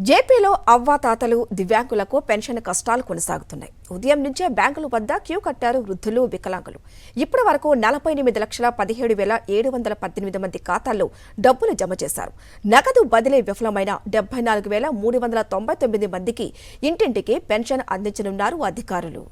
జేపీలో అవ్వాతాతలు దివ్యాంగులకు పెన్షన్ కష్టాలు కొనసాగుతున్నాయి. ఉదయం నుంచే బ్యాంకుల వద్ద క్యూ కట్టారు వృద్ధులు, వికలాంగులు. ఇప్పటి వరకు 48,17,718 మంది ఖాతాల్లో డబ్బులు జమ చేశారు. నగదు బదిలీ విఫలమైన 74,399 మందికి ఇంటింటికి పెన్షన్ అందించనున్నారు అధికారులు.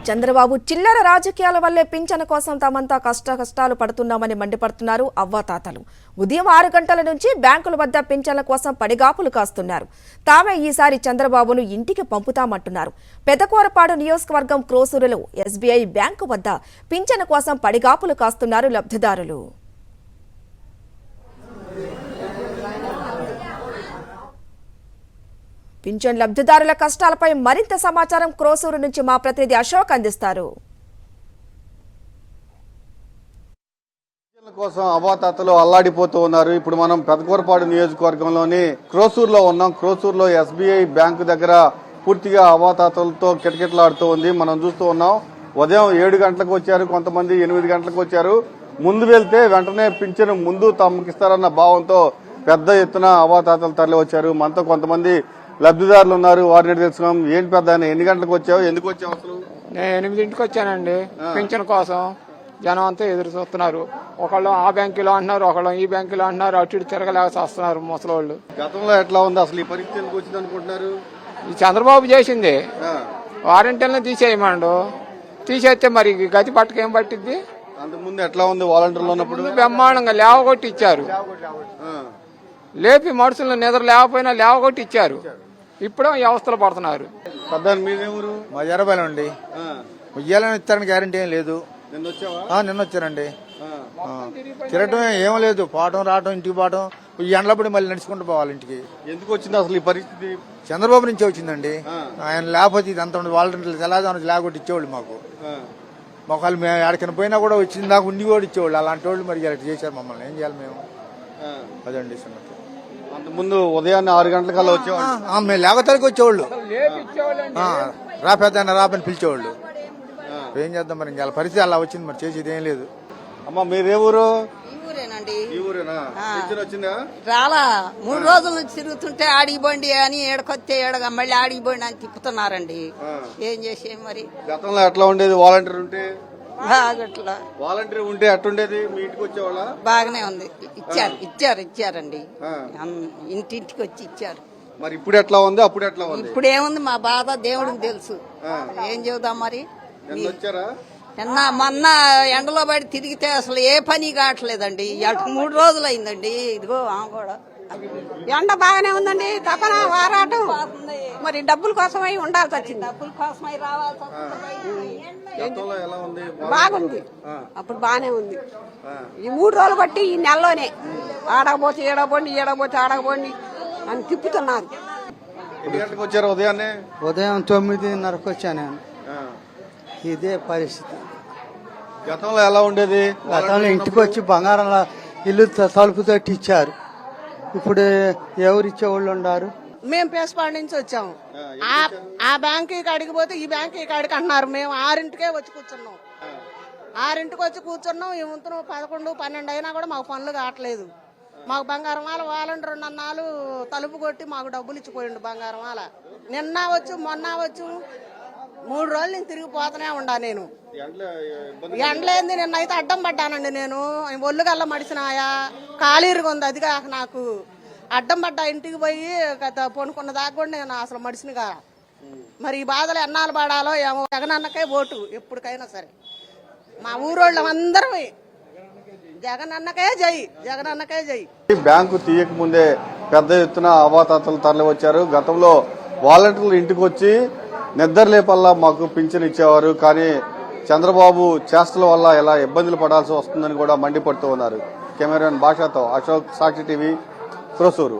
చంద్రబాబు చిల్లర రాజకీయాల వల్లే పింఛను కోసం తామంతా కష్టాలు పడుతున్నామని మండిపడుతున్నారు అవ్వాతాతలు. ఉదయం 6 గంటల నుంచి బ్యాంకుల వద్ద పింఛన్ల కోసం పడిగాపులు కాస్తున్నారు. తామే ఈసారి చంద్రబాబును ఇంటికి పంపుతామంటున్నారు. పెదకూరపాడు నియోజకవర్గం క్రోసూరులో ఎస్బీఐ బ్యాంకు వద్ద పింఛను కోసం పడిగాపులు కాస్తున్నారు లబ్ధిదారులు. పింఛన్ లబ్ధిదారుల కష్టాలపై మరింత సమాచారం క్రోసూరు నుంచి మా ప్రతినిధి అశోక్ అందిస్తారు. కోసం అవ్వాతాతలు అల్లాడిపోతూ ఉన్నారు. ఇప్పుడు మనం పెదకూరపాడు నియోజకవర్గంలోని క్రోసూరులో ఉన్నాం. క్రోసూరులో ఎస్బీఐ బ్యాంకు దగ్గర పూర్తిగా అవ్వాతాతలతో కిటకిటలాడుతూ ఉంది. మనం చూస్తూ ఉన్నాం. ఉదయం 7 గంటలకు వచ్చారు, కొంతమంది 8 గంటలకు వచ్చారు. ముందు వెళ్తే వెంటనే పింఛను ముందు తమకిస్తారన్న భావంతో పెద్ద ఎత్తున అవ్వాతాతలు తరలి వచ్చారు. మనతో కొంతమంది లబ్ధిదారులు ఉన్నారు, వారిని తెలుసుకున్నాం. ఏంటి పెద్ద ఎన్ని గంటలకు వచ్చావు, ఎందుకు వచ్చావు అసలు? నేను 8ంటికి వచ్చానండి. పింఛన్ కోసం జనం అంతా ఎదురు చూస్తున్నారు. ఒకళ్ళు ఆ బ్యాంకులో అంటున్నారు, ఒకళ్ళు ఈ బ్యాంకులో అంటున్నారు. అటు ఇటు తిరగలేక వస్తున్నారు ముసలోళ్ళు. గతంలో ఎట్లా ఉంది అసలు ఈ పరిస్థితి ఎందుకు వచ్చింది అనుకుంటున్నారు? ఈ చంద్రబాబు చేసింది వారంటీలను తీసేయమండు. తీసేస్తే మరి గతి పట్టుకేం పట్టిద్ది? అంతకుముందు ఎట్లా ఉంది వాలంటీర్లు ఉన్నప్పుడు? బ్రహ్మాండంగా లేవగొట్టి ఇచ్చారు. లేపి మనుషులను నిద్ర లేకపోయినా లేవగొట్టి ఇచ్చారు. ఇప్పుడు వ్యవస్థలు పడుతున్నారు. మీరెవరు? మా ఎర్రబైలు అండి. ఉయ్యాలని ఇస్తారని గ్యారంటీ ఏం లేదు. నిన్న వచ్చారండి. తిరగటం ఏం లేదు, పోవటం రావటం, ఇంటికి పోవటం. ఈ ఎండలపడి మళ్ళీ నడుచుకుంటూ పోవాలి ఇంటికి. ఎందుకు వచ్చింది అసలు ఈ పరిస్థితి? చంద్రబాబు నుంచే వచ్చిందండి. ఆయన లేకపోతే ఇది అంత వాలంటీర్లు తెల్లదాని లేకపోతే ఇచ్చేవాళ్ళు మాకు. ఒకళ్ళు మేము ఎక్కడికైనా పోయినా కూడా వచ్చింది దాకా ఉండి కూడా ఇచ్చేవాళ్ళు. అలాంటి వాళ్ళు మరి అలా చేశారు మమ్మల్ని. ఏం చేయాలి మేము? అదండి సంగతి. అంతకుముందు ఉదయాన్నే 6 గంటలకల్లా వచ్చేవాళ్ళు. మేము లేకతలకి వచ్చేవాళ్ళు. రా పెద్ద రాపని పిలిచేవాళ్ళు. ఏం చేద్దాం మరి? ఇంకా పరిస్థితి అలా వచ్చింది, మరి చేసేది ఏం లేదు. అమ్మా మీరే ఊరు? రాలా 3 రోజుల నుంచి తిరుగుతుంటే ఆడిపోండి అని ఏడకొస్తే ఏడగా మళ్ళీ ఆడిపోండి అని తిప్పుతున్నారండి. ఏం చేసే మరి? గతంలో ఎట్లా ఉండేది వాలంటీర్ ఉంటే? బాగట్లా. వాలంటీర్ ఉంటే ఎట్టుండేది? మీ ఇంటికి వచ్చేవాళ్ళ? బాగానే ఉంది. ఇచ్చారండి. ఇంటింటికి వచ్చి ఇచ్చారు. మరి ఇప్పుడు ఎట్లా ఉంది, అప్పుడు ఎట్లా ఉంది? ఇప్పుడు ఏముంది, మా బాధ దేవుడికి తెలుసు. ఏం చెబుదాం మరి? వచ్చారా? మొన్న ఎండలో పడి తిరిగితే అసలు ఏ పని కావట్లేదండి. 3 రోజులు అయిందండి. ఇదిగో కూడా ఎండ బాగానే ఉందండి. తపన వారాటం మరి డబ్బుల కోసమై ఉండాల్సి వచ్చింది. డబ్బుల కోసమై రావాల్సి బాగుంది. అప్పుడు బాగానే ఉంది. ఈ 3 రోజులు బట్టి ఈ నెలలోనే ఆడకపోతే ఏడకపోండి, ఏడకపోతే ఆడకపోండి అని తిప్పుతున్నారు. వచ్చారు ఉదయాన్నే? ఉదయం 9:30కు వచ్చాను. ఇదే పరిస్థితి. గతంలో ఎలా ఉండేది? గతంలో ఇంటికి వచ్చి బంగారం ఇల్లు తలుపుతో ఇచ్చారు. ఇప్పుడు ఎవరు ఇచ్చేవాళ్ళు ఉన్నారు? మేము పేసపాడు నుంచి వచ్చాము. ఆ బ్యాంకు కాడికి పోతే ఈ బ్యాంకు కాడికి అంటున్నారు. మేము 6ంటికే వచ్చి కూర్చున్నాం. 6ంటికి వచ్చి కూర్చున్నాం. ఈ వంతును 11, 12 అయినా కూడా మాకు పనులు కావట్లేదు. మాకు బంగారం వాళ్ళ వాలంటీర్ నన్నాళ్ళు తలుపు కొట్టి మాకు డబ్బులు ఇచ్చిపోయిండు బంగారం వాళ్ళ. నిన్న వచ్చు, మొన్న వచ్చు, 3 రోజులు నేను తిరిగిపోతూనే ఉండా. నేను ఎండలేంది. నిన్నైతే అడ్డం పడ్డానండి. నేను ఒళ్ళు గల్ల మడిసినాయా, కాలీరుగా ఉంది. అదిగా నాకు అడ్డం పడ్డా. ఇంటికి పోయి పొనుకున్న దాకా కూడా నేను అసలు మడిసినగా. మరి ఈ బాధలు ఎన్నాళ్ళు పడాలో ఏమో. జగనన్నకే ఓటు ఎప్పటికైనా సరే. మా ఊరోళ్ళం అందరం జగనన్నకే జై, జగనన్నకే జై. బ్యాంకు తీయక ముందే పెద్ద ఎత్తున అవ్వాతాతలు తరలి వచ్చారు. గతంలో వాలంటీర్లు ఇంటికి వచ్చి నిద్ర లేపల్లా మాకు పింఛన్ ఇచ్చేవారు. కానీ చంద్రబాబు చేష్టల వల్ల ఎలా ఇబ్బందులు పడాల్సి వస్తుందని కూడా మండిపడుతూ ఉన్నారు. కెమెరామెన్ భాషతో అశోక్, సాక్షి టీవీ, క్రోసూరు.